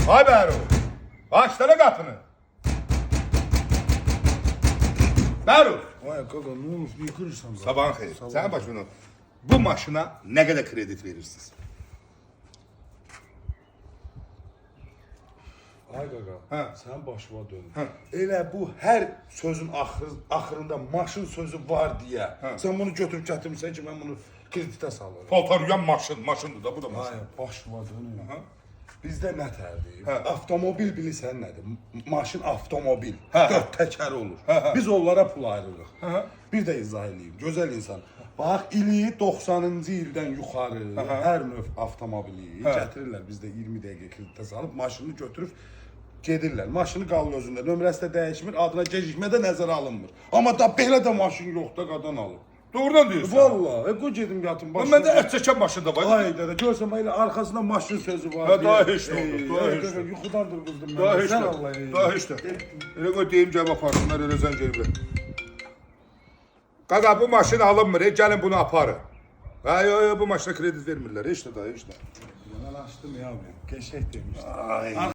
Hay Bəruf. Açsana qapını. Bəruf. Vay kaka ne olmuş bir kırırsan. Sabahın xeyir. Sənin başına bu maşına nə qədər kredit verirsiniz? Ay kaka Ha. sen başıma dön. Ha. Elə bu her sözün axırında maşın sözü var diye. Ha. Sen bunu götürüp getirmişsen ki ben bunu kredite salırım. Paltaruyan maşındır da bu da maşın. Ay başıma dönün. Ha. Bizdə nə tərdir? Hə. Avtomobil bilirsən nədir? Maşın avtomobil. Hə, hə. 4 təkəri olur. Hə, hə. Biz onlara pul ayırırıq. hə. Bir də izah eləyim. Gözəl insan. Bax ili 90-cı ildən yuxarı hə. hər növ avtomobili Hə. gətirirlər bizdə 20 dəqiqə kreditə salıb maşını götürüb gedirlər. Maşını qalır özündə. Nömrəsi də dəyişmir, adına gecikmə də nəzərə alınmır. Amma da belə də maşın yoxdur, qadan alıb. Doğrudan diyorsun. Vallahi, qoy gedim yatım başına. Məndə ət çəkən maşın da var. Ay dede görsən elə arkasında maşın sözü var. Ha, daha diye. heç nə oldu, daha heç nə. Yuxudan durquzdum Daha heç Sen də. Allah Daha heç də. Elə qoy deyim cavab aparsınlar, elə zəng eliblər. Qaqa bu maşın alınmır, gəlin bunu aparın. Ha yo bu maşına kredit vermirlər, heç də daha heç də. Ben açtım ya ben. Keşek demiştim. Ay.